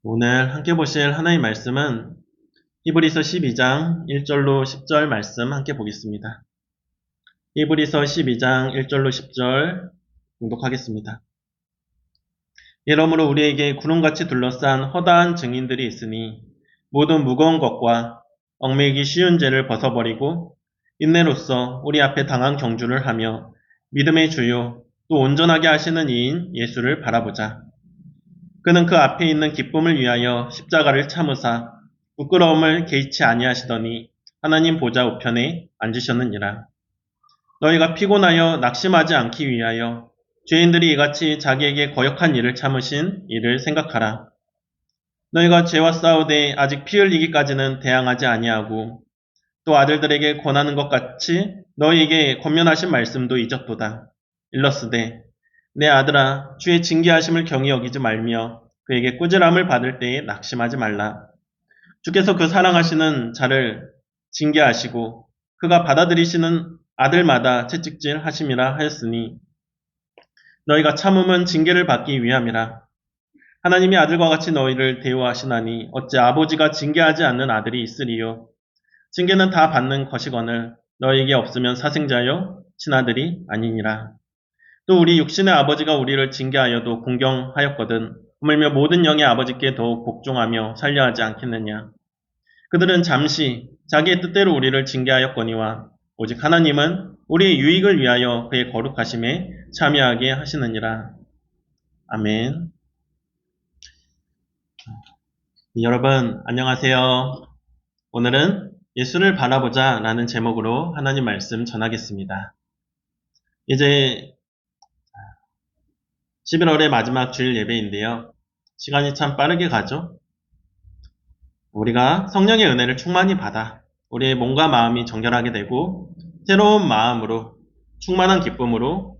오늘 함께 보실 하나님 말씀은 히브리서 12장 1절로 10절 말씀 함께 보겠습니다. 히브리서 12장 1절로 10절 봉독하겠습니다. 이러므로 우리에게 구름같이 둘러싼 허다한 증인들이 있으니 모든 무거운 것과 얽매이기 쉬운 죄를 벗어버리고 인내로써 우리 앞에 당한 경주를 하며 믿음의 주요 또 온전하게 하시는 이인 예수를 바라보자. 그는 그 앞에 있는 기쁨을 위하여 십자가를 참으사 부끄러움을 개의치 아니하시더니 하나님 보좌 우편에 앉으셨느니라. 너희가 피곤하여 낙심하지 않기 위하여 죄인들이 이같이 자기에게 거역한 일을 참으신 이를 생각하라. 너희가 죄와 싸우되 아직 피 흘리기까지는 대항하지 아니하고 또 아들들에게 권하는 것 같이 너희에게 권면하신 말씀도 잊었도다. 일러스되 내 아들아 주의 징계하심을 경히 여기지 말며 그에게 꾸지람을 받을 때에 낙심하지 말라. 주께서 그 사랑하시는 자를 징계하시고 그가 받아들이시는 아들마다 채찍질 하심이라 하였으니 너희가 참음은 징계를 받기 위함이라. 하나님이 아들과 같이 너희를 대우하시나니 어찌 아버지가 징계하지 않는 아들이 있으리요. 징계는 다 받는 것이거늘 너희에게 없으면 사생자요 친아들이 아니니라. 또 우리 육신의 아버지가 우리를 징계하여도 공경하였거든 하물며 모든 영의 아버지께 더욱 복종하며 살려하지 않겠느냐. 그들은 잠시 자기의 뜻대로 우리를 징계하였거니와 오직 하나님은 우리의 유익을 위하여 그의 거룩하심에 참여하게 하시느니라. 아멘. 여러분 안녕하세요. 오늘은 예수를 바라보자 라는 제목으로 하나님 말씀 전하겠습니다. 이제 11월의 마지막 주일 예배인데요. 시간이 참 빠르게 가죠? 우리가 성령의 은혜를 충만히 받아 우리의 몸과 마음이 정결하게 되고 새로운 마음으로 충만한 기쁨으로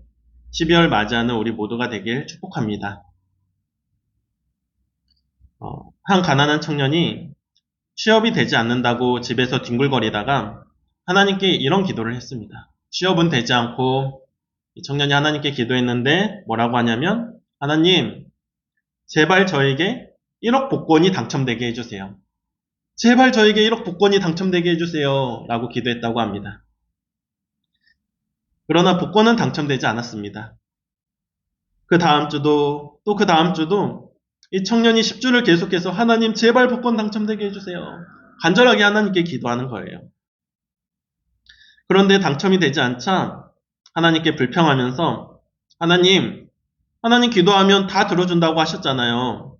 12월 맞이하는 우리 모두가 되길 축복합니다. 한 가난한 청년이 취업이 되지 않는다고 집에서 뒹굴거리다가 하나님께 이런 기도를 했습니다. 취업은 되지 않고 이 청년이 하나님께 기도했는데 뭐라고 하냐면 하나님 제발 저에게 1억 복권이 당첨되게 해주세요. 제발 저에게 1억 복권이 당첨되게 해주세요 라고 기도했다고 합니다. 그러나 복권은 당첨되지 않았습니다. 그 다음 주도 또 그 다음 주도 이 청년이 10주를 계속해서 하나님 제발 복권 당첨되게 해주세요. 간절하게 하나님께 기도하는 거예요. 그런데 당첨이 되지 않자 하나님께 불평하면서 하나님 기도하면 다 들어준다고 하셨잖아요.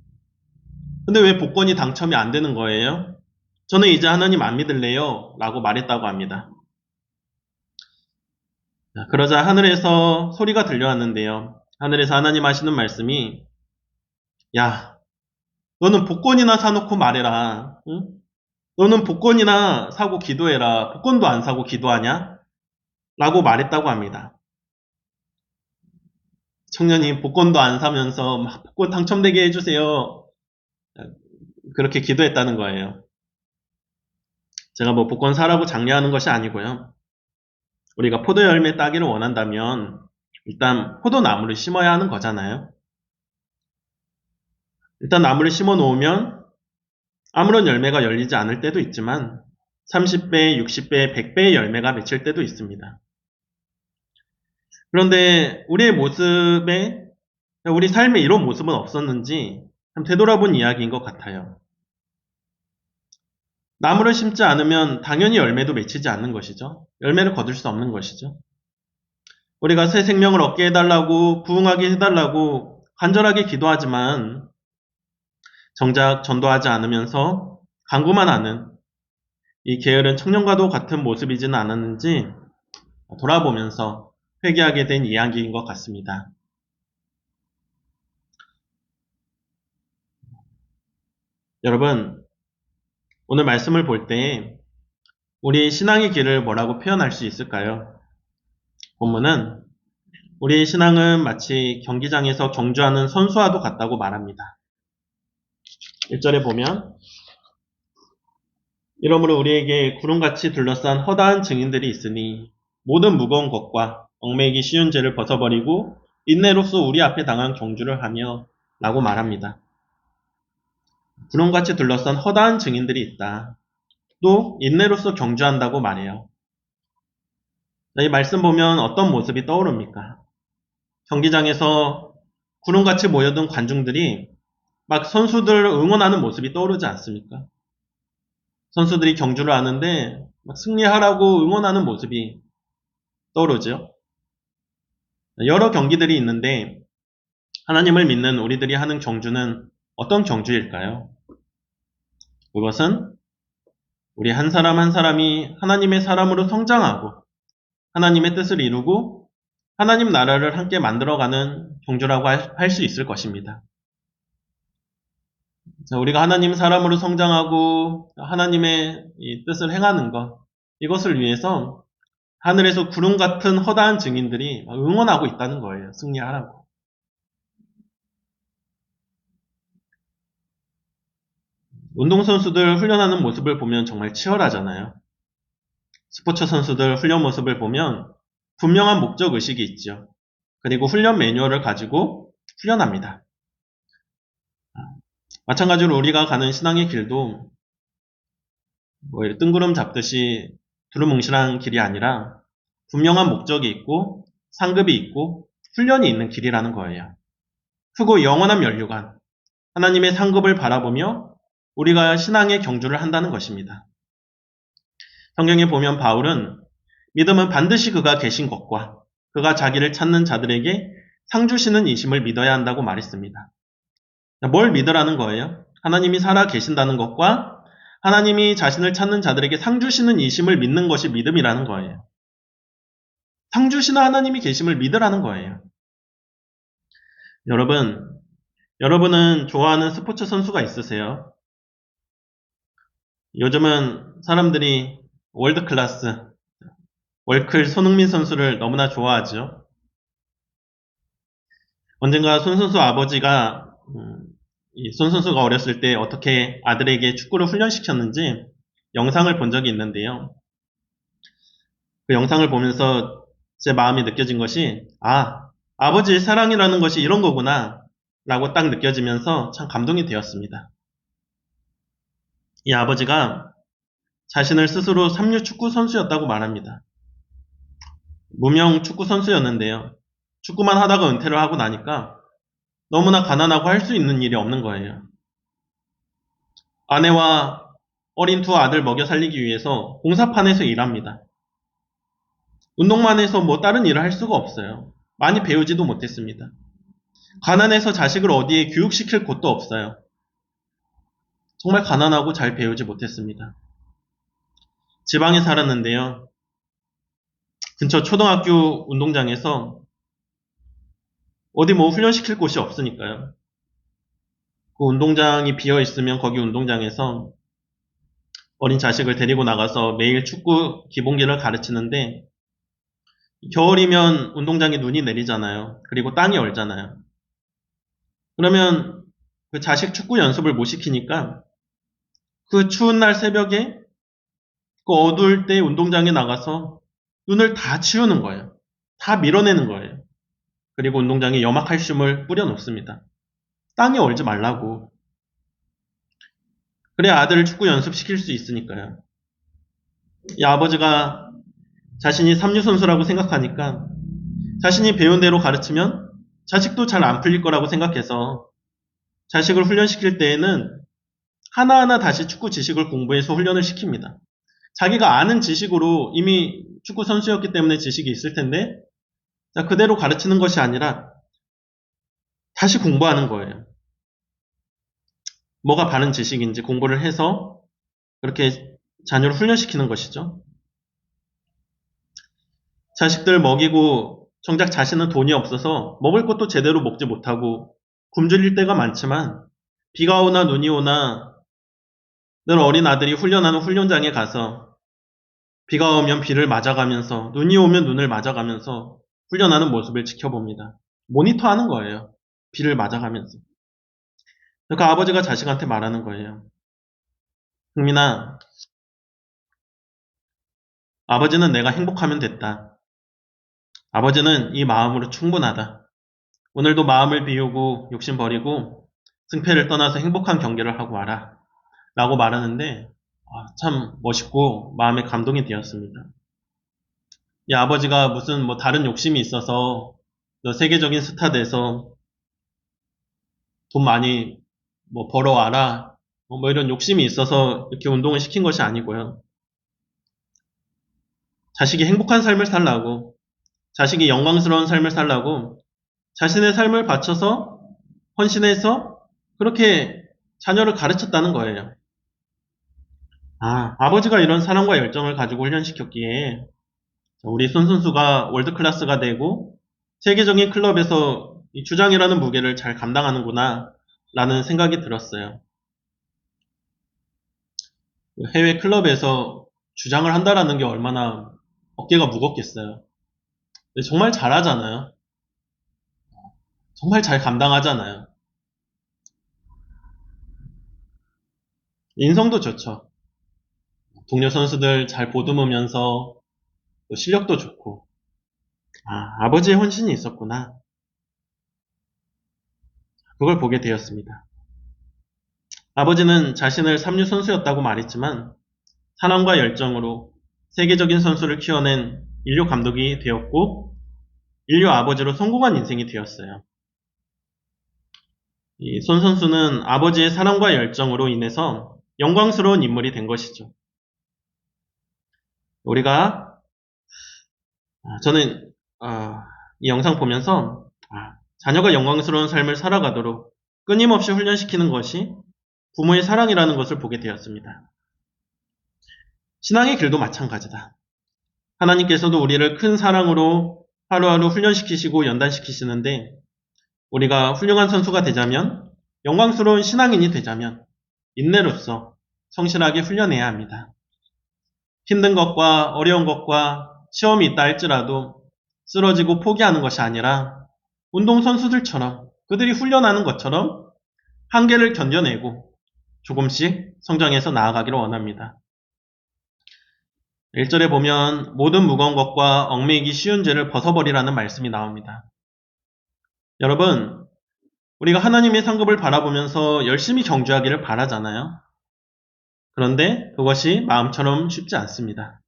근데 왜 복권이 당첨이 안 되는 거예요? 저는 이제 하나님 안 믿을래요 라고 말했다고 합니다. 그러자 하늘에서 소리가 들려왔는데요. 하늘에서 하나님 하시는 말씀이 야, 너는 복권이나 사놓고 말해라. 응? 너는 복권이나 사고 기도해라. 복권도 안 사고 기도하냐? 라고 말했다고 합니다. 청년이 복권도 안 사면서 막 복권 당첨되게 해주세요. 그렇게 기도했다는 거예요. 제가 뭐 복권 사라고 장려하는 것이 아니고요. 우리가 포도 열매 따기를 원한다면 일단 포도나무를 심어야 하는 거잖아요. 일단 나무를 심어 놓으면 아무런 열매가 열리지 않을 때도 있지만 30배, 60배, 100배의 열매가 맺힐 때도 있습니다. 그런데 우리의 모습에 우리 삶에 이런 모습은 없었는지 참 되돌아본 이야기인 것 같아요. 나무를 심지 않으면 당연히 열매도 맺히지 않는 것이죠. 열매를 거둘 수 없는 것이죠. 우리가 새 생명을 얻게 해달라고 부흥하게 해달라고 간절하게 기도하지만 정작 전도하지 않으면서 간구만 하는 이 게으른 청년과도 같은 모습이지는 않았는지 돌아보면서 회개하게 된 이야기인 것 같습니다. 여러분, 오늘 말씀을 볼 때 우리 신앙의 길을 뭐라고 표현할 수 있을까요? 본문은 우리의 신앙은 마치 경기장에서 경주하는 선수와도 같다고 말합니다. 1절에 보면 이러므로 우리에게 구름같이 둘러싼 허다한 증인들이 있으니 모든 무거운 것과 얽매이기 쉬운 죄를 벗어버리고 인내로써 우리 앞에 당한 경주를 하며 라고 말합니다. 구름같이 둘러싼 허다한 증인들이 있다. 또 인내로서 경주한다고 말해요. 이 말씀 보면 어떤 모습이 떠오릅니까? 경기장에서 구름같이 모여든 관중들이 막 선수들을 응원하는 모습이 떠오르지 않습니까? 선수들이 경주를 하는데 막 승리하라고 응원하는 모습이 떠오르죠. 여러 경기들이 있는데 하나님을 믿는 우리들이 하는 경주는 어떤 경주일까요? 그것은 우리 한 사람 한 사람이 하나님의 사람으로 성장하고 하나님의 뜻을 이루고 하나님 나라를 함께 만들어가는 경주라고 할 수 있을 것입니다. 우리가 하나님 사람으로 성장하고 하나님의 이 뜻을 행하는 것, 이것을 위해서 하늘에서 구름 같은 허다한 증인들이 응원하고 있다는 거예요. 승리하라고. 운동선수들 훈련하는 모습을 보면 정말 치열하잖아요. 스포츠 선수들 훈련 모습을 보면 분명한 목적 의식이 있죠. 그리고 훈련 매뉴얼을 가지고 훈련합니다. 마찬가지로 우리가 가는 신앙의 길도 뜬구름 잡듯이 두루뭉실한 길이 아니라 분명한 목적이 있고 상급이 있고 훈련이 있는 길이라는 거예요. 크고 영원한 면류관, 하나님의 상급을 바라보며 우리가 신앙의 경주를 한다는 것입니다. 성경에 보면 바울은 믿음은 반드시 그가 계신 것과 그가 자기를 찾는 자들에게 상 주시는 이심을 믿어야 한다고 말했습니다. 뭘 믿으라는 거예요? 하나님이 살아 계신다는 것과 하나님이 자신을 찾는 자들에게 상 주시는 이심을 믿는 것이 믿음이라는 거예요. 상 주시는 하나님이 계심을 믿으라는 거예요. 여러분은 좋아하는 스포츠 선수가 있으세요? 요즘은 사람들이 월드클래스, 월클 손흥민 선수를 너무나 좋아하죠. 언젠가 손 선수 아버지가 손 선수가 어렸을 때 어떻게 아들에게 축구를 훈련시켰는지 영상을 본 적이 있는데요. 그 영상을 보면서 제 마음이 느껴진 것이 아버지의 사랑이라는 것이 이런 거구나 라고 딱 느껴지면서 참 감동이 되었습니다. 이 아버지가 자신을 스스로 삼류 축구 선수였다고 말합니다. 무명 축구 선수였는데요. 축구만 하다가 은퇴를 하고 나니까 너무나 가난하고 할 수 있는 일이 없는 거예요. 아내와 어린 두 아들 먹여 살리기 위해서 공사판에서 일합니다. 운동만 해서 다른 일을 할 수가 없어요. 많이 배우지도 못했습니다. 가난해서 자식을 어디에 교육시킬 곳도 없어요. 정말 가난하고 잘 배우지 못했습니다. 지방에 살았는데요. 근처 초등학교 운동장에서 어디 훈련시킬 곳이 없으니까요. 그 운동장이 비어 있으면 거기 운동장에서 어린 자식을 데리고 나가서 매일 축구 기본기를 가르치는데 겨울이면 운동장에 눈이 내리잖아요. 그리고 땅이 얼잖아요. 그러면 그 자식 축구 연습을 못 시키니까 그 추운 날 새벽에 그 어두울 때 운동장에 나가서 눈을 다 치우는 거예요. 다 밀어내는 거예요. 그리고 운동장에 염화칼슘을 뿌려 놓습니다. 땅이 얼지 말라고. 그래야 아들을 축구 연습시킬 수 있으니까요. 이 아버지가 자신이 삼류 선수라고 생각하니까 자신이 배운 대로 가르치면 자식도 잘 안 풀릴 거라고 생각해서 자식을 훈련시킬 때에는 하나하나 다시 축구 지식을 공부해서 훈련을 시킵니다. 자기가 아는 지식으로 이미 축구 선수였기 때문에 지식이 있을 텐데 그대로 가르치는 것이 아니라 다시 공부하는 거예요. 뭐가 바른 지식인지 공부를 해서 그렇게 자녀를 훈련시키는 것이죠. 자식들 먹이고 정작 자신은 돈이 없어서 먹을 것도 제대로 먹지 못하고 굶주릴 때가 많지만 비가 오나 눈이 오나 늘 어린 아들이 훈련하는 훈련장에 가서 비가 오면 비를 맞아가면서 눈이 오면 눈을 맞아가면서 훈련하는 모습을 지켜봅니다. 모니터하는 거예요. 비를 맞아가면서. 그 아버지가 자식한테 말하는 거예요. 흥민아, 아버지는 내가 행복하면 됐다. 아버지는 이 마음으로 충분하다. 오늘도 마음을 비우고 욕심 버리고 승패를 떠나서 행복한 경기를 하고 와라. 라고 말하는데, 참 멋있고 마음에 감동이 되었습니다. 이 아버지가 무슨 뭐 다른 욕심이 있어서 너 세계적인 스타 돼서 돈 많이 뭐 벌어와라. 뭐 이런 욕심이 있어서 이렇게 운동을 시킨 것이 아니고요. 자식이 행복한 삶을 살라고, 자식이 영광스러운 삶을 살라고 자신의 삶을 바쳐서 헌신해서 그렇게 자녀를 가르쳤다는 거예요. 아버지가 이런 사랑과 열정을 가지고 훈련시켰기에 우리 손 선수가 월드클래스가 되고 세계적인 클럽에서 이 주장이라는 무게를 잘 감당하는구나 라는 생각이 들었어요. 해외 클럽에서 주장을 한다라는 게 얼마나 어깨가 무겁겠어요. 근데 정말 잘하잖아요. 정말 잘 감당하잖아요. 인성도 좋죠. 동료 선수들 잘 보듬으면서 또 실력도 좋고. 아버지의 헌신이 있었구나. 그걸 보게 되었습니다. 아버지는 자신을 삼류 선수였다고 말했지만 사랑과 열정으로 세계적인 선수를 키워낸 인류 감독이 되었고 인류 아버지로 성공한 인생이 되었어요. 이 손 선수는 아버지의 사랑과 열정으로 인해서 영광스러운 인물이 된 것이죠. 우리가 저는 이 영상 보면서 자녀가 영광스러운 삶을 살아가도록 끊임없이 훈련시키는 것이 부모의 사랑이라는 것을 보게 되었습니다. 신앙의 길도 마찬가지다. 하나님께서도 우리를 큰 사랑으로 하루하루 훈련시키시고 연단시키시는데 우리가 훌륭한 선수가 되자면 영광스러운 신앙인이 되자면 인내로서 성실하게 훈련해야 합니다. 힘든 것과 어려운 것과 시험이 있다 할지라도 쓰러지고 포기하는 것이 아니라 운동선수들처럼 그들이 훈련하는 것처럼 한계를 견뎌내고 조금씩 성장해서 나아가기를 원합니다. 1절에 보면 모든 무거운 것과 얽매이기 쉬운 죄를 벗어버리라는 말씀이 나옵니다. 여러분, 우리가 하나님의 상급을 바라보면서 열심히 경주하기를 바라잖아요. 그런데 그것이 마음처럼 쉽지 않습니다.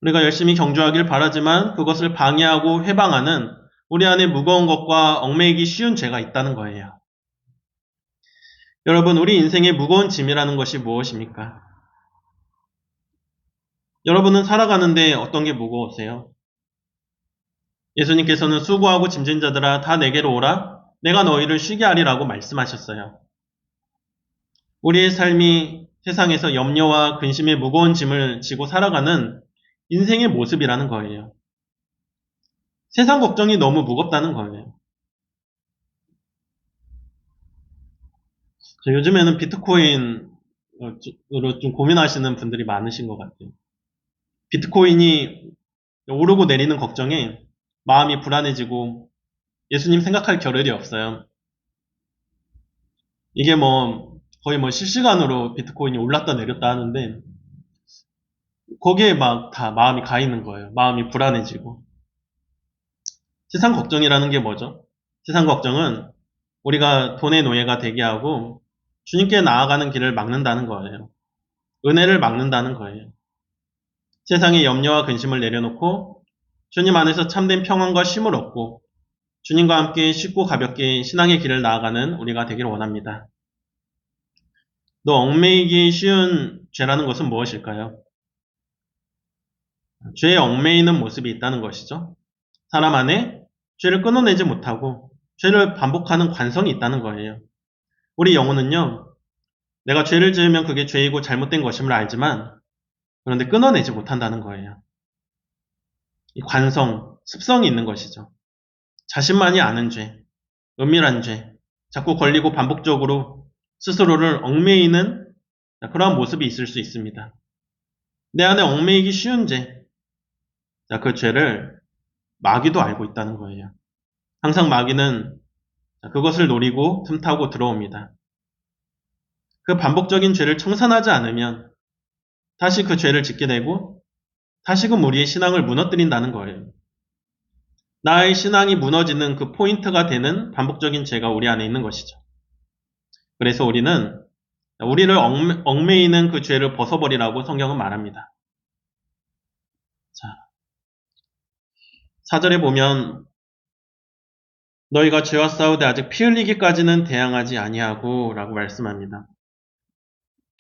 우리가 열심히 경주하길 바라지만 그것을 방해하고 회방하는 우리 안에 무거운 것과 얽매이기 쉬운 죄가 있다는 거예요. 여러분, 우리 인생의 무거운 짐이라는 것이 무엇입니까? 여러분은 살아가는데 어떤 게 무거우세요? 예수님께서는 수고하고 짐진 자들아 다 내게로 오라 내가 너희를 쉬게 하리라고 말씀하셨어요. 우리의 삶이 세상에서 염려와 근심의 무거운 짐을 지고 살아가는 인생의 모습이라는 거예요. 세상 걱정이 너무 무겁다는 거예요. 요즘에는 비트코인으로 좀 고민하시는 분들이 많으신 것 같아요. 비트코인이 오르고 내리는 걱정에 마음이 불안해지고 예수님 생각할 겨를이 없어요. 이게 거의 실시간으로 비트코인이 올랐다 내렸다 하는데 거기에 막 다 마음이 가 있는 거예요. 마음이 불안해지고. 세상 걱정이라는 게 뭐죠? 세상 걱정은 우리가 돈의 노예가 되게 하고 주님께 나아가는 길을 막는다는 거예요. 은혜를 막는다는 거예요. 세상의 염려와 근심을 내려놓고 주님 안에서 참된 평안과 쉼을 얻고 주님과 함께 쉽고 가볍게 신앙의 길을 나아가는 우리가 되기를 원합니다. 또 얽매이기 쉬운 죄라는 것은 무엇일까요? 죄에 얽매이는 모습이 있다는 것이죠. 사람 안에 죄를 끊어내지 못하고 죄를 반복하는 관성이 있다는 거예요. 우리 영혼은요, 내가 죄를 지으면 그게 죄이고 잘못된 것임을 알지만 그런데 끊어내지 못한다는 거예요. 이 관성, 습성이 있는 것이죠. 자신만이 아는 죄, 은밀한 죄, 자꾸 걸리고 반복적으로 스스로를 얽매이는 그러한 모습이 있을 수 있습니다. 내 안에 얽매이기 쉬운 죄, 그 죄를 마귀도 알고 있다는 거예요. 항상 마귀는 그것을 노리고 틈타고 들어옵니다. 그 반복적인 죄를 청산하지 않으면 다시 그 죄를 짓게 되고 다시금 우리의 신앙을 무너뜨린다는 거예요. 나의 신앙이 무너지는 그 포인트가 되는 반복적인 죄가 우리 안에 있는 것이죠. 그래서 우리를 얽매이는 그 죄를 벗어버리라고 성경은 말합니다. 자, 4절에 보면 너희가 죄와 싸우되 아직 피 흘리기까지는 대항하지 아니하고 라고 말씀합니다.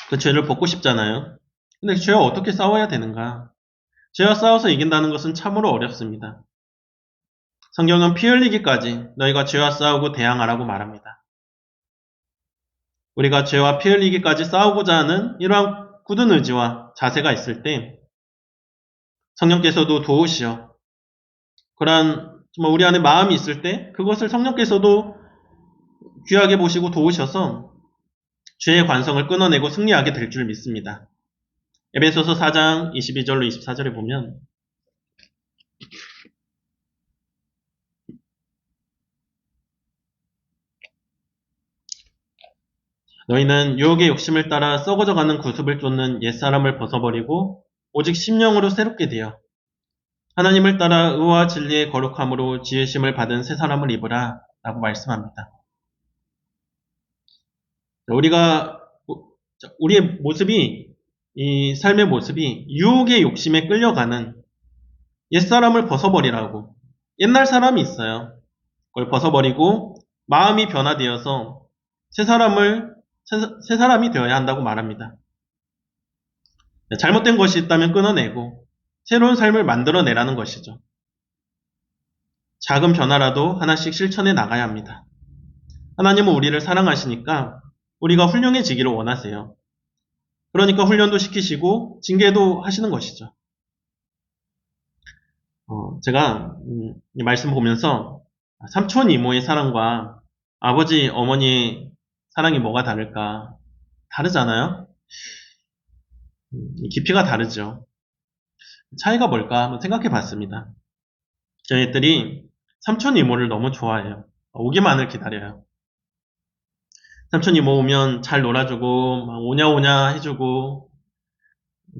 그 죄를 벗고 싶잖아요. 근데 죄와 어떻게 싸워야 되는가? 죄와 싸워서 이긴다는 것은 참으로 어렵습니다. 성경은 피 흘리기까지 너희가 죄와 싸우고 대항하라고 말합니다. 우리가 죄와 피 흘리기까지 싸우고자 하는 이러한 굳은 의지와 자세가 있을 때 성령께서도 도우시어 그러한 정말 우리 안에 마음이 있을 때 그것을 성령께서도 귀하게 보시고 도우셔서 죄의 관성을 끊어내고 승리하게 될 줄 믿습니다. 에베소서 4장 22절로 24절에 보면 너희는 유혹의 욕심을 따라 썩어져가는 구습을 쫓는 옛사람을 벗어버리고 오직 심령으로 새롭게 되어 하나님을 따라 의와 진리의 거룩함으로 지으심을 받은 새 사람을 입으라 라고 말씀합니다. 우리의 모습이 이 삶의 모습이 유혹의 욕심에 끌려가는 옛사람을 벗어버리라고 옛날 사람이 있어요. 그걸 벗어버리고 마음이 변화되어서 새 사람이 되어야 한다고 말합니다. 잘못된 것이 있다면 끊어내고 새로운 삶을 만들어내라는 것이죠. 작은 변화라도 하나씩 실천해 나가야 합니다. 하나님은 우리를 사랑하시니까 우리가 훌륭해지기를 원하세요. 그러니까 훈련도 시키시고 징계도 하시는 것이죠. 제가 이 말씀 보면서 삼촌 이모의 사랑과 아버지 어머니의 사랑이 뭐가 다를까? 다르잖아요? 깊이가 다르죠. 차이가 뭘까 한번 생각해 봤습니다. 저희들이 삼촌 이모를 너무 좋아해요. 오기만을 기다려요. 삼촌 이모 오면 잘 놀아주고 막 오냐오냐 해주고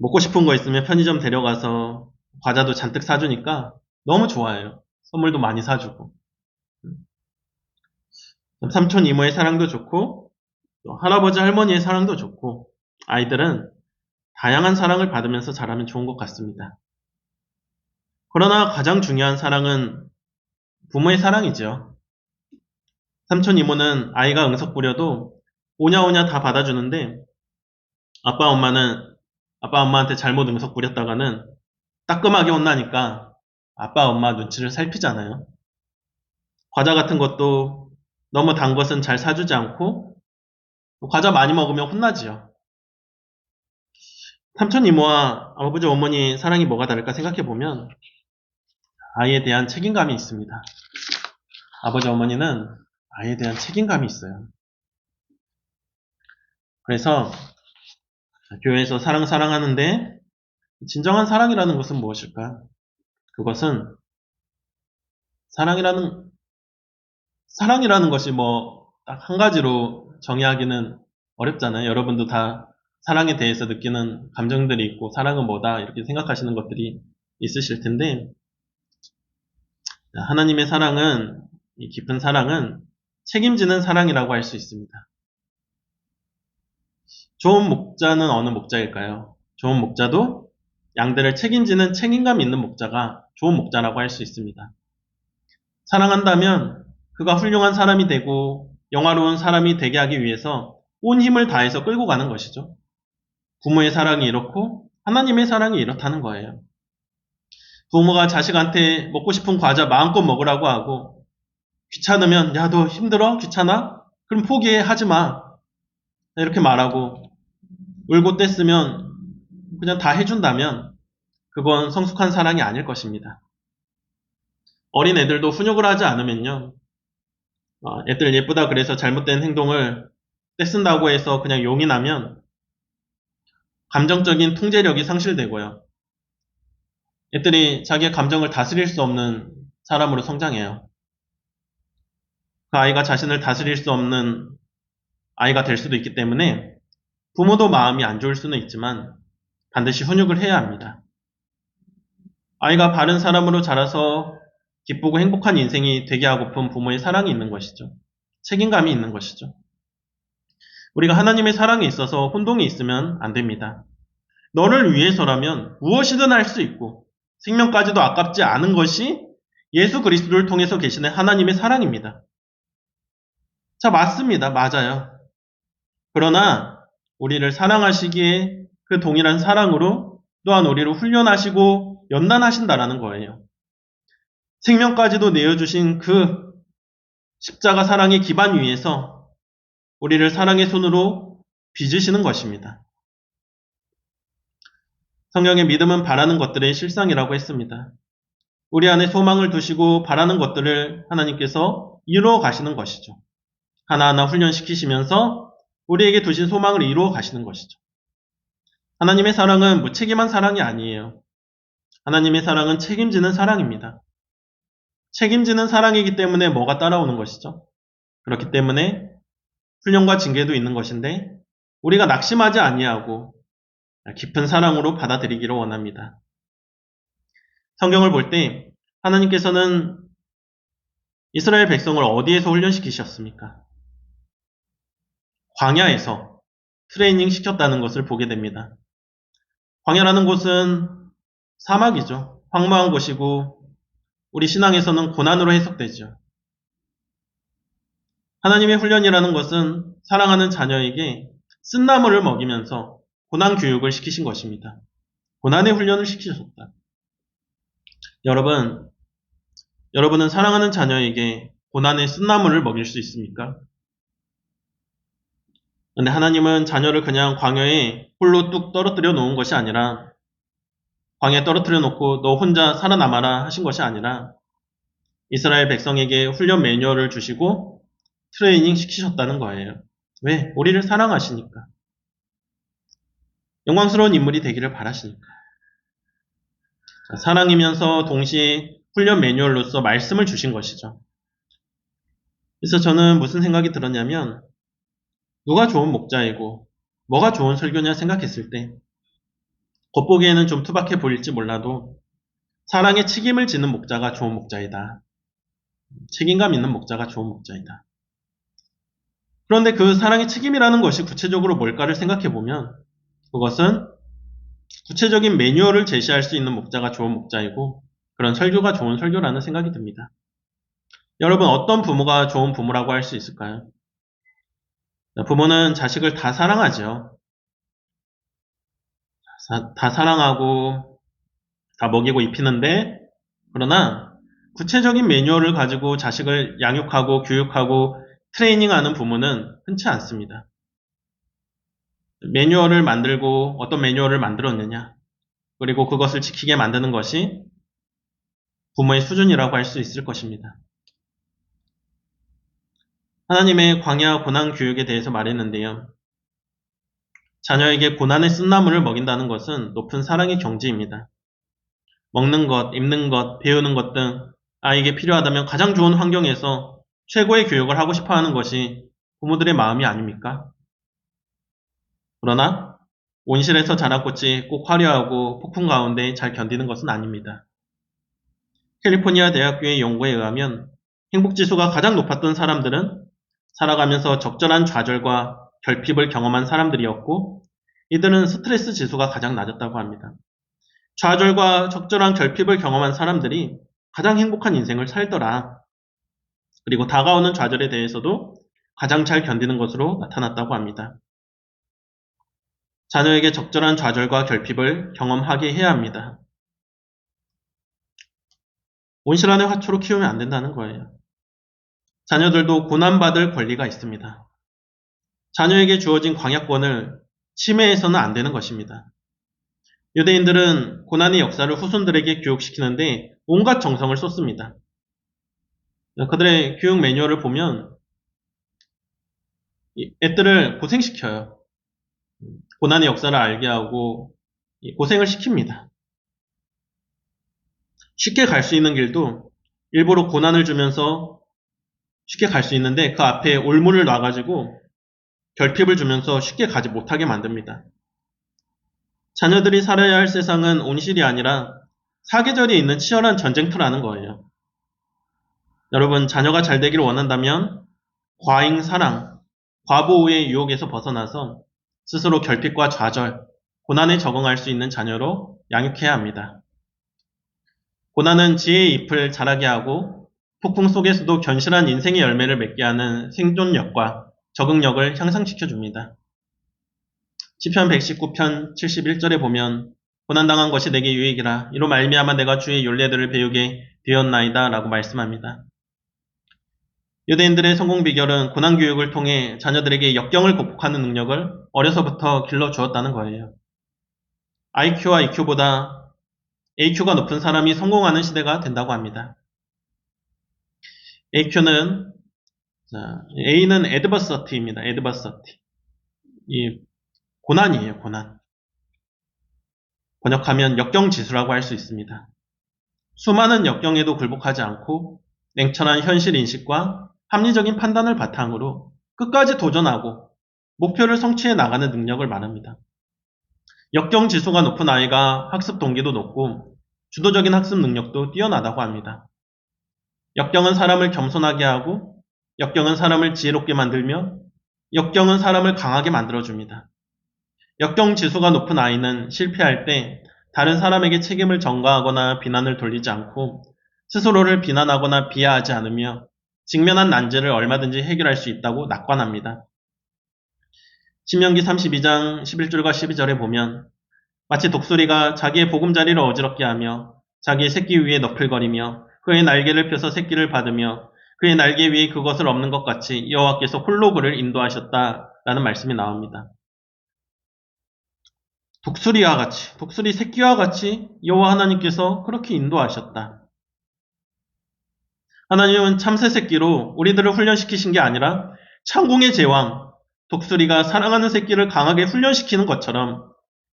먹고 싶은 거 있으면 편의점 데려가서 과자도 잔뜩 사주니까 너무 좋아해요. 선물도 많이 사주고. 삼촌 이모의 사랑도 좋고 또 할아버지 할머니의 사랑도 좋고 아이들은 다양한 사랑을 받으면서 자라면 좋은 것 같습니다. 그러나 가장 중요한 사랑은 부모의 사랑이죠. 삼촌 이모는 아이가 응석 부려도 오냐오냐 다 받아주는데 아빠 엄마한테 잘못 응석 부렸다가는 따끔하게 혼나니까 아빠 엄마 눈치를 살피잖아요. 과자 같은 것도 너무 단 것은 잘 사주지 않고 과자 많이 먹으면 혼나지요. 삼촌 이모와 아버지 어머니 사랑이 뭐가 다를까 생각해보면 아이에 대한 책임감이 있습니다. 아버지 어머니는 아이에 대한 책임감이 있어요. 그래서 교회에서 사랑하는데 진정한 사랑이라는 것은 무엇일까? 그것은 사랑이라는 것이 뭐 딱 한 가지로 정의하기는 어렵잖아요. 여러분도 다 사랑에 대해서 느끼는 감정들이 있고 사랑은 뭐다 이렇게 생각하시는 것들이 있으실 텐데 하나님의 사랑은 이 깊은 사랑은 책임지는 사랑이라고 할 수 있습니다. 좋은 목자는 어느 목자일까요? 좋은 목자도 양들을 책임지는 책임감 있는 목자가 좋은 목자라고 할 수 있습니다. 사랑한다면 그가 훌륭한 사람이 되고 영화로운 사람이 되게 하기 위해서 온 힘을 다해서 끌고 가는 것이죠. 부모의 사랑이 이렇고 하나님의 사랑이 이렇다는 거예요. 부모가 자식한테 먹고 싶은 과자 마음껏 먹으라고 하고 귀찮으면 야, 너 힘들어? 귀찮아? 그럼 포기해. 하지 마. 이렇게 말하고 울고 뗐으면 그냥 다 해준다면 그건 성숙한 사랑이 아닐 것입니다. 어린 애들도 훈육을 하지 않으면요. 애들 예쁘다 그래서 잘못된 행동을 떼쓴다고 해서 그냥 용인하면 감정적인 통제력이 상실되고요. 애들이 자기의 감정을 다스릴 수 없는 사람으로 성장해요. 그 아이가 자신을 다스릴 수 없는 아이가 될 수도 있기 때문에 부모도 마음이 안 좋을 수는 있지만 반드시 훈육을 해야 합니다. 아이가 바른 사람으로 자라서 기쁘고 행복한 인생이 되게 하고픈 부모의 사랑이 있는 것이죠. 책임감이 있는 것이죠. 우리가 하나님의 사랑에 있어서 혼동이 있으면 안 됩니다. 너를 위해서라면 무엇이든 할 수 있고 생명까지도 아깝지 않은 것이 예수 그리스도를 통해서 계시는 하나님의 사랑입니다. 자, 맞습니다. 맞아요. 그러나 우리를 사랑하시기에 그 동일한 사랑으로 또한 우리를 훈련하시고 연단하신다라는 거예요. 생명까지도 내어주신 그 십자가 사랑의 기반 위에서 우리를 사랑의 손으로 빚으시는 것입니다. 성경의 믿음은 바라는 것들의 실상이라고 했습니다. 우리 안에 소망을 두시고 바라는 것들을 하나님께서 이루어 가시는 것이죠. 하나하나 훈련시키시면서 우리에게 두신 소망을 이루어 가시는 것이죠. 하나님의 사랑은 무책임한 사랑이 아니에요. 하나님의 사랑은 책임지는 사랑입니다. 책임지는 사랑이기 때문에 뭐가 따라오는 것이죠? 그렇기 때문에 훈련과 징계도 있는 것인데 우리가 낙심하지 아니하고 깊은 사랑으로 받아들이기를 원합니다. 성경을 볼 때 하나님께서는 이스라엘 백성을 어디에서 훈련시키셨습니까? 광야에서 트레이닝 시켰다는 것을 보게 됩니다. 광야라는 곳은 사막이죠. 황무한 곳이고 우리 신앙에서는 고난으로 해석되죠. 하나님의 훈련이라는 것은 사랑하는 자녀에게 쓴나물을 먹이면서 고난 교육을 시키신 것입니다. 고난의 훈련을 시키셨다. 여러분은 사랑하는 자녀에게 고난의 쓴나물을 먹일 수 있습니까? 근데 하나님은 자녀를 그냥 광야에 홀로 뚝 떨어뜨려 놓은 것이 아니라 광야에 떨어뜨려 놓고 너 혼자 살아남아라 하신 것이 아니라 이스라엘 백성에게 훈련 매뉴얼을 주시고 트레이닝 시키셨다는 거예요. 왜? 우리를 사랑하시니까. 영광스러운 인물이 되기를 바라시니까. 사랑이면서 동시에 훈련 매뉴얼로서 말씀을 주신 것이죠. 그래서 저는 무슨 생각이 들었냐면 누가 좋은 목자이고 뭐가 좋은 설교냐 생각했을 때 겉보기에는 좀 투박해 보일지 몰라도 사랑에 책임을 지는 목자가 좋은 목자이다. 책임감 있는 목자가 좋은 목자이다. 그런데 그 사랑의 책임이라는 것이 구체적으로 뭘까를 생각해 보면 그것은 구체적인 매뉴얼을 제시할 수 있는 목자가 좋은 목자이고 그런 설교가 좋은 설교라는 생각이 듭니다. 여러분 어떤 부모가 좋은 부모라고 할 수 있을까요? 부모는 자식을 다 사랑하죠. 다 사랑하고 다 먹이고 입히는데 그러나 구체적인 매뉴얼을 가지고 자식을 양육하고 교육하고 트레이닝하는 부모는 흔치 않습니다. 매뉴얼을 만들고 어떤 매뉴얼을 만들었느냐 그리고 그것을 지키게 만드는 것이 부모의 수준이라고 할 수 있을 것입니다. 하나님의 광야 고난 교육에 대해서 말했는데요. 자녀에게 고난의 쓴나물을 먹인다는 것은 높은 사랑의 경지입니다. 먹는 것, 입는 것, 배우는 것 등 아이에게 필요하다면 가장 좋은 환경에서 최고의 교육을 하고 싶어 하는 것이 부모들의 마음이 아닙니까? 그러나 온실에서 자란 꽃이 꼭 화려하고 폭풍 가운데 잘 견디는 것은 아닙니다. 캘리포니아 대학교의 연구에 의하면 행복지수가 가장 높았던 사람들은 살아가면서 적절한 좌절과 결핍을 경험한 사람들이었고 이들은 스트레스 지수가 가장 낮았다고 합니다. 좌절과 적절한 결핍을 경험한 사람들이 가장 행복한 인생을 살더라. 그리고 다가오는 좌절에 대해서도 가장 잘 견디는 것으로 나타났다고 합니다. 자녀에게 적절한 좌절과 결핍을 경험하게 해야 합니다. 온실안의 화초로 키우면 안 된다는 거예요. 자녀들도 고난받을 권리가 있습니다. 자녀에게 주어진 광야권을 침해해서는 안 되는 것입니다. 유대인들은 고난의 역사를 후손들에게 교육시키는데 온갖 정성을 쏟습니다. 그들의 교육 매뉴얼을 보면 애들을 고생시켜요. 고난의 역사를 알게 하고 고생을 시킵니다. 쉽게 갈 수 있는 길도 일부러 고난을 주면서 쉽게 갈 수 있는데 그 앞에 올무를 놔가지고 결핍을 주면서 쉽게 가지 못하게 만듭니다. 자녀들이 살아야 할 세상은 온실이 아니라 사계절이 있는 치열한 전쟁터라는 거예요. 여러분, 자녀가 잘 되기를 원한다면 과잉 사랑, 과보호의 유혹에서 벗어나서 스스로 결핍과 좌절, 고난에 적응할 수 있는 자녀로 양육해야 합니다. 고난은 지혜의 잎을 자라게 하고 폭풍 속에서도 견실한 인생의 열매를 맺게 하는 생존력과 적응력을 향상시켜줍니다. 시편 119편 71절에 보면 고난당한 것이 내게 유익이라 이로 말미암아 내가 주의 율례들을 배우게 되었나이다 라고 말씀합니다. 유대인들의 성공 비결은 고난 교육을 통해 자녀들에게 역경을 극복하는 능력을 어려서부터 길러주었다는 거예요. IQ와 EQ보다 AQ가 높은 사람이 성공하는 시대가 된다고 합니다. AQ는 A는 adversity입니다. adversity. 이 고난이에요, 고난. 번역하면 역경지수라고 할 수 있습니다. 수많은 역경에도 굴복하지 않고 냉철한 현실 인식과 합리적인 판단을 바탕으로 끝까지 도전하고 목표를 성취해 나가는 능력을 말합니다. 역경지수가 높은 아이가 학습 동기도 높고 주도적인 학습 능력도 뛰어나다고 합니다. 역경은 사람을 겸손하게 하고 역경은 사람을 지혜롭게 만들며 역경은 사람을 강하게 만들어줍니다. 역경 지수가 높은 아이는 실패할 때 다른 사람에게 책임을 전가하거나 비난을 돌리지 않고 스스로를 비난하거나 비하하지 않으며 직면한 난제를 얼마든지 해결할 수 있다고 낙관합니다. 신명기 32장 11절과 12절에 보면 마치 독수리가 자기의 보금자리를 어지럽게 하며 자기의 새끼 위에 너풀거리며 그의 날개를 펴서 새끼를 받으며 그의 날개 위에 그것을 엎는 것 같이 여호와께서 홀로 그를 인도하셨다라는 말씀이 나옵니다. 독수리와 같이, 독수리 새끼와 같이 여호와 하나님께서 그렇게 인도하셨다. 하나님은 참새 새끼로 우리들을 훈련시키신 게 아니라 창공의 제왕, 독수리가 사랑하는 새끼를 강하게 훈련시키는 것처럼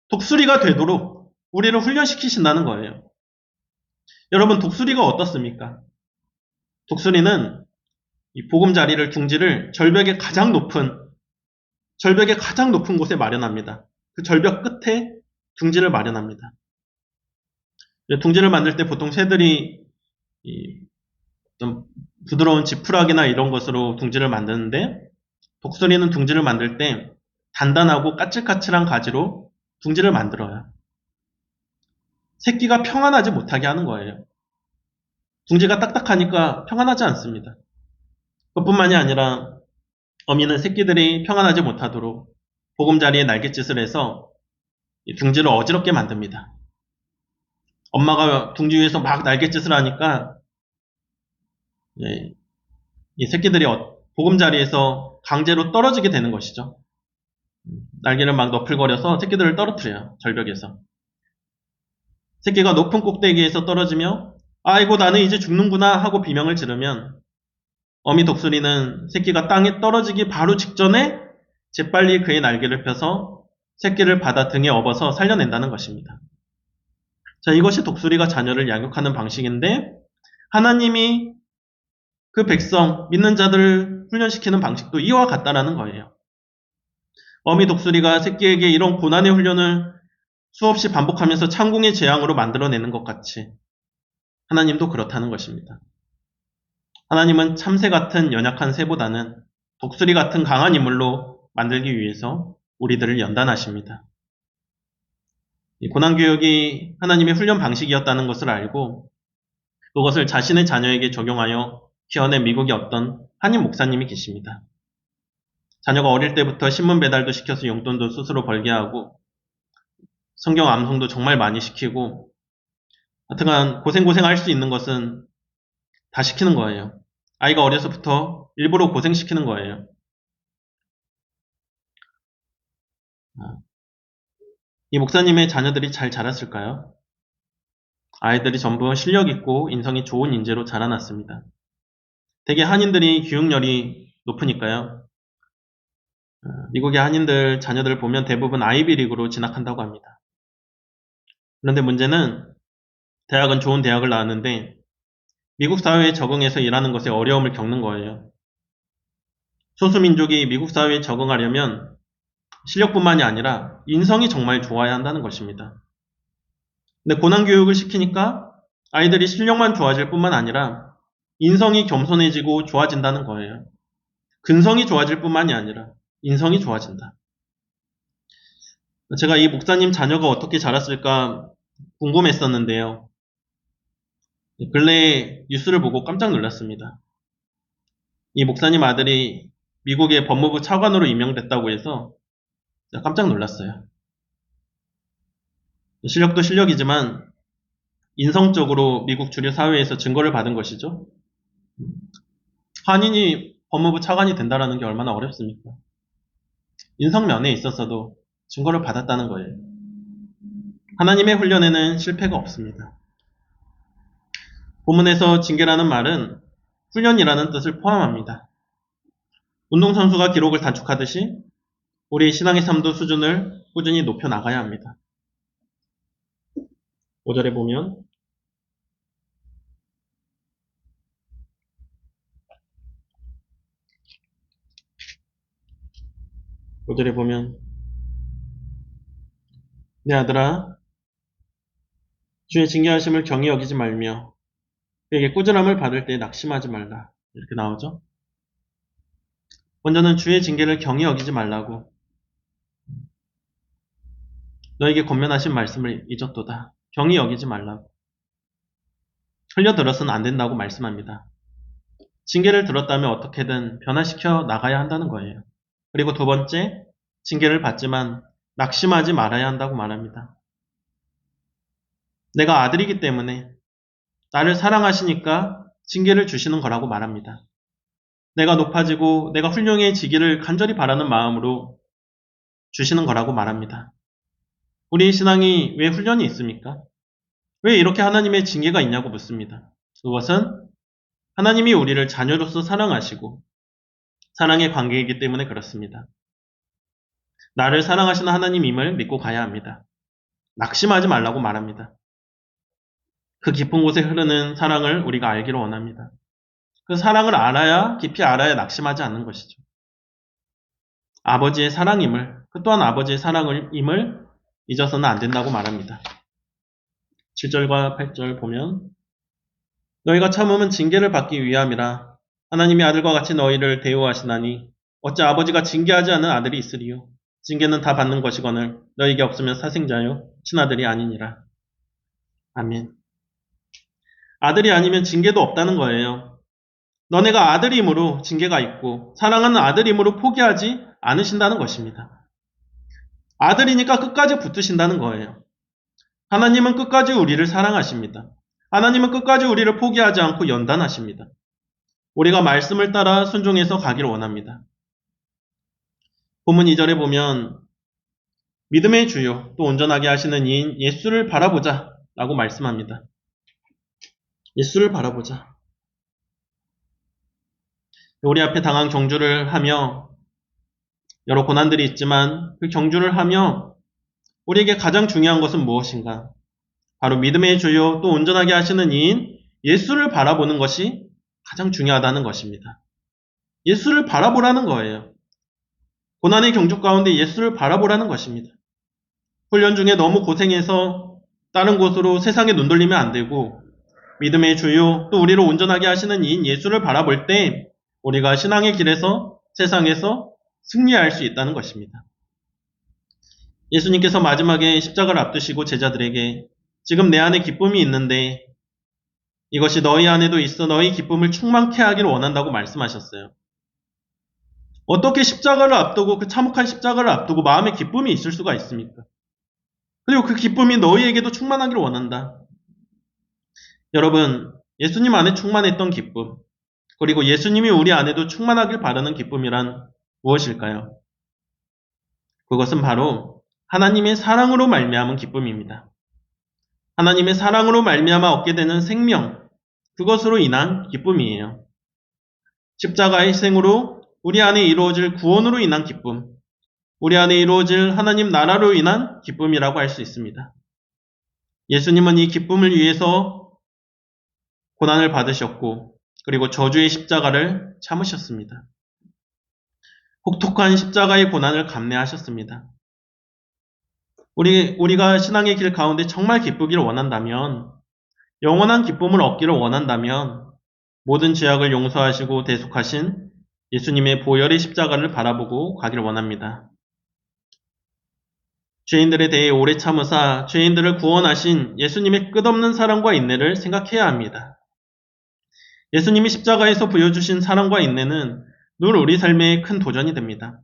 독수리가 되도록 우리를 훈련시키신다는 거예요. 여러분, 독수리가 어떻습니까? 독수리는 이 보금자리를, 둥지를 절벽의 가장 높은 곳에 마련합니다. 그 절벽 끝에 둥지를 마련합니다. 둥지를 만들 때 보통 새들이 좀 부드러운 지푸라기나 이런 것으로 둥지를 만드는데 독수리는 둥지를 만들 때 단단하고 까칠까칠한 가지로 둥지를 만들어요. 새끼가 평안하지 못하게 하는 거예요. 둥지가 딱딱하니까 평안하지 않습니다. 그것뿐만이 아니라 어미는 새끼들이 평안하지 못하도록 보금자리에 날갯짓을 해서 둥지를 어지럽게 만듭니다. 엄마가 둥지 위에서 막 날갯짓을 하니까 이 새끼들이 보금자리에서 강제로 떨어지게 되는 것이죠. 날개를 막 너풀거려서 새끼들을 떨어뜨려요. 절벽에서. 새끼가 높은 꼭대기에서 떨어지며 아이고 나는 이제 죽는구나 하고 비명을 지르면 어미 독수리는 새끼가 땅에 떨어지기 바로 직전에 재빨리 그의 날개를 펴서 새끼를 받아 등에 업어서 살려낸다는 것입니다. 자, 이것이 독수리가 자녀를 양육하는 방식인데 하나님이 그 백성, 믿는 자들을 훈련시키는 방식도 이와 같다라는 거예요. 어미 독수리가 새끼에게 이런 고난의 훈련을 수없이 반복하면서 창공의 재앙으로 만들어내는 것 같이 하나님도 그렇다는 것입니다. 하나님은 참새 같은 연약한 새보다는 독수리 같은 강한 인물로 만들기 위해서 우리들을 연단하십니다. 이 고난교육이 하나님의 훈련 방식이었다는 것을 알고 그것을 자신의 자녀에게 적용하여 키워낸 미국의 어떤 한인 목사님이 계십니다. 자녀가 어릴 때부터 신문 배달도 시켜서 용돈도 스스로 벌게 하고 성경 암송도 정말 많이 시키고 하여튼간 고생 할 수 있는 것은 다 시키는 거예요. 아이가 어려서부터 일부러 고생시키는 거예요. 이 목사님의 자녀들이 잘 자랐을까요? 아이들이 전부 실력 있고 인성이 좋은 인재로 자라났습니다. 대개 한인들이 교육열이 높으니까요. 미국의 한인들 자녀들 보면 대부분 아이비리그로 진학한다고 합니다. 그런데 문제는 대학은 좋은 대학을 나왔는데 미국 사회에 적응해서 일하는 것에 어려움을 겪는 거예요. 소수민족이 미국 사회에 적응하려면 실력뿐만이 아니라 인성이 정말 좋아야 한다는 것입니다. 근데 고난교육을 시키니까 아이들이 실력만 좋아질 뿐만 아니라 인성이 겸손해지고 좋아진다는 거예요. 근성이 좋아질 뿐만이 아니라 인성이 좋아진다. 제가 이 목사님 자녀가 어떻게 자랐을까 궁금했었는데요. 근래에 뉴스를 보고 깜짝 놀랐습니다. 이 목사님 아들이 미국의 법무부 차관으로 임명됐다고 해서 깜짝 놀랐어요. 실력도 실력이지만 인성적으로 미국 주류 사회에서 증거를 받은 것이죠. 한인이 법무부 차관이 된다는 게 얼마나 어렵습니까? 인성면에 있어서도 증거를 받았다는 거예요. 하나님의 훈련에는 실패가 없습니다. 본문에서 징계라는 말은 훈련이라는 뜻을 포함합니다. 운동선수가 기록을 단축하듯이 우리의 신앙의 삶도 수준을 꾸준히 높여 나가야 합니다. 5절에 보면 5절에 보면 내 아들아 주의 징계하심을 경히 여기지 말며 그에게 꾸준함을 받을 때 낙심하지 말라. 이렇게 나오죠. 먼저는 주의 징계를 경히 여기지 말라고 너에게 권면하신 말씀을 잊었도다. 경히 여기지 말라고. 흘려들어서는 안 된다고 말씀합니다. 징계를 들었다면 어떻게든 변화시켜 나가야 한다는 거예요. 그리고 두 번째, 징계를 받지만 낙심하지 말아야 한다고 말합니다. 내가 아들이기 때문에 나를 사랑하시니까 징계를 주시는 거라고 말합니다. 내가 높아지고 내가 훌륭해지기를 간절히 바라는 마음으로 주시는 거라고 말합니다. 우리의 신앙이 왜 훈련이 있습니까? 왜 이렇게 하나님의 징계가 있냐고 묻습니다. 그것은 하나님이 우리를 자녀로서 사랑하시고 사랑의 관계이기 때문에 그렇습니다. 나를 사랑하시는 하나님임을 믿고 가야 합니다. 낙심하지 말라고 말합니다. 그 깊은 곳에 흐르는 사랑을 우리가 알기를 원합니다. 그 사랑을 알아야, 깊이 알아야 낙심하지 않는 것이죠. 아버지의 사랑임을, 그 또한 아버지의 사랑임을 잊어서는 안 된다고 말합니다. 7절과 8절 보면 너희가 참음은 징계를 받기 위함이라 하나님이 아들과 같이 너희를 대우하시나니 어찌 아버지가 징계하지 않은 아들이 있으리요. 징계는 다 받는 것이거늘 너희에게 없으면 사생자요 친아들이 아니니라. 아멘. 아들이 아니면 징계도 없다는 거예요. 너네가 아들임으로 징계가 있고 사랑하는 아들임으로 포기하지 않으신다는 것입니다. 아들이니까 끝까지 붙으신다는 거예요. 하나님은 끝까지 우리를 사랑하십니다. 하나님은 끝까지 우리를 포기하지 않고 연단하십니다. 우리가 말씀을 따라 순종해서 가기를 원합니다. 본문 2절에 보면 믿음의 주요 또 온전하게 하시는 이인 예수를 바라보자 라고 말씀합니다. 예수를 바라보자. 우리 앞에 당한 경주를 하며 여러 고난들이 있지만 그 경주를 하며 우리에게 가장 중요한 것은 무엇인가? 바로 믿음의 주요 또 온전하게 하시는 이인 예수를 바라보는 것이 가장 중요하다는 것입니다. 예수를 바라보라는 거예요. 고난의 경주 가운데 예수를 바라보라는 것입니다. 훈련 중에 너무 고생해서 다른 곳으로 세상에 눈 돌리면 안 되고 믿음의 주요 또 우리를 온전하게 하시는 이인 예수를 바라볼 때 우리가 신앙의 길에서 세상에서 승리할 수 있다는 것입니다. 예수님께서 마지막에 십자가를 앞두시고 제자들에게 지금 내 안에 기쁨이 있는데 이것이 너희 안에도 있어 너희 기쁨을 충만케 하기를 원한다고 말씀하셨어요. 어떻게 십자가를 앞두고 그 참혹한 십자가를 앞두고 마음에 기쁨이 있을 수가 있습니까? 그리고 그 기쁨이 너희에게도 충만하기를 원한다. 여러분, 예수님 안에 충만했던 기쁨, 그리고 예수님이 우리 안에도 충만하길 바라는 기쁨이란 무엇일까요? 그것은 바로 하나님의 사랑으로 말미암은 기쁨입니다. 하나님의 사랑으로 말미암아 얻게 되는 생명, 그것으로 인한 기쁨이에요. 십자가의 희생으로 우리 안에 이루어질 구원으로 인한 기쁨, 우리 안에 이루어질 하나님 나라로 인한 기쁨이라고 할 수 있습니다. 예수님은 이 기쁨을 위해서 고난을 받으셨고 그리고 저주의 십자가를 참으셨습니다. 혹독한 십자가의 고난을 감내하셨습니다. 우리가 신앙의 길 가운데 정말 기쁘기를 원한다면, 영원한 기쁨을 얻기를 원한다면 모든 죄악을 용서하시고 대속하신 예수님의 보혈의 십자가를 바라보고 가기를 원합니다. 죄인들에 대해 오래 참으사 죄인들을 구원하신 예수님의 끝없는 사랑과 인내를 생각해야 합니다. 예수님이 십자가에서 보여주신 사랑과 인내는 늘 우리 삶에 큰 도전이 됩니다.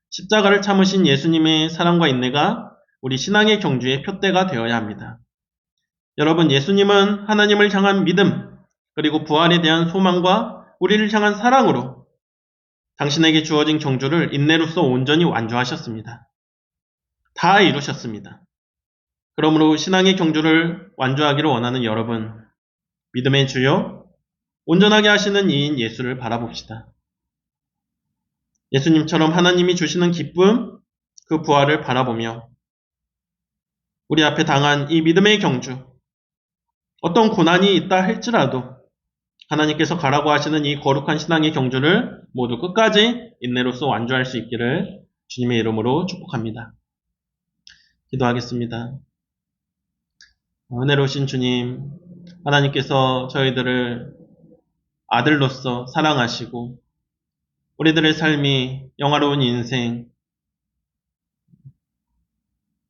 십자가를 참으신 예수님의 사랑과 인내가 우리 신앙의 경주의 표대가 되어야 합니다. 여러분, 예수님은 하나님을 향한 믿음, 그리고 부활에 대한 소망과 우리를 향한 사랑으로 당신에게 주어진 경주를 인내로서 온전히 완주하셨습니다. 다 이루셨습니다. 그러므로 신앙의 경주를 완주하기를 원하는 여러분, 믿음의 주요, 온전하게 하시는 이인 예수를 바라봅시다. 예수님처럼 하나님이 주시는 기쁨, 그 부활을 바라보며 우리 앞에 당한 이 믿음의 경주, 어떤 고난이 있다 할지라도 하나님께서 가라고 하시는 이 거룩한 신앙의 경주를 모두 끝까지 인내로서 완주할 수 있기를 주님의 이름으로 축복합니다. 기도하겠습니다. 은혜로우신 주님, 하나님께서 저희들을 아들로서 사랑하시고 우리들의 삶이 영화로운 인생,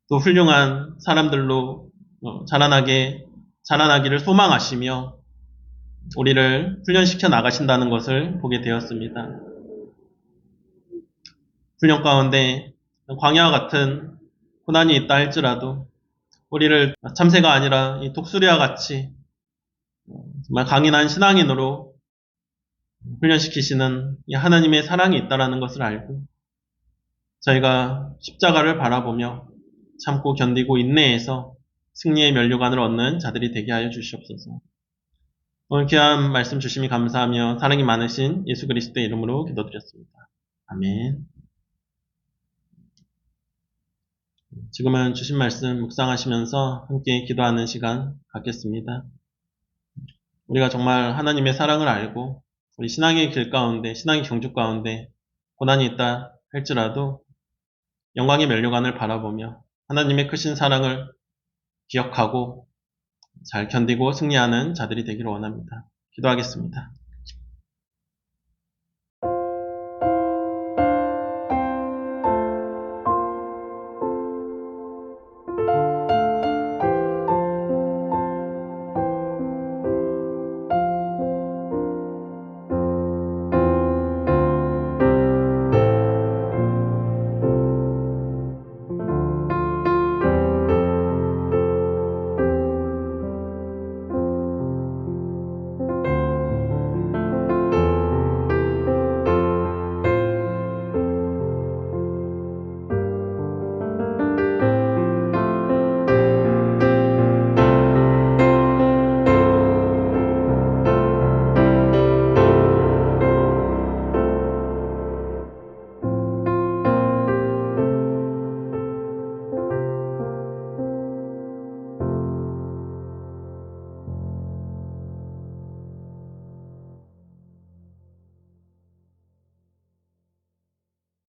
또 훌륭한 사람들로 자라나기를 소망하시며 우리를 훈련시켜 나가신다는 것을 보게 되었습니다. 훈련 가운데 광야와 같은 고난이 있다 할지라도 우리를 참새가 아니라 이 독수리와 같이 정말 강인한 신앙인으로 훈련시키시는 이 하나님의 사랑이 있다는 것을 알고 저희가 십자가를 바라보며 참고 견디고 인내해서 승리의 면류관을 얻는 자들이 되게 하여 주시옵소서. 오늘 귀한 말씀 주심이 감사하며 사랑이 많으신 예수 그리스도의 이름으로 기도드렸습니다. 아멘. 지금은 주신 말씀 묵상하시면서 함께 기도하는 시간 갖겠습니다. 우리가 정말 하나님의 사랑을 알고 우리 신앙의 길 가운데, 신앙의 경주 가운데 고난이 있다 할지라도 영광의 면류관을 바라보며 하나님의 크신 사랑을 기억하고 잘 견디고 승리하는 자들이 되기를 원합니다. 기도하겠습니다.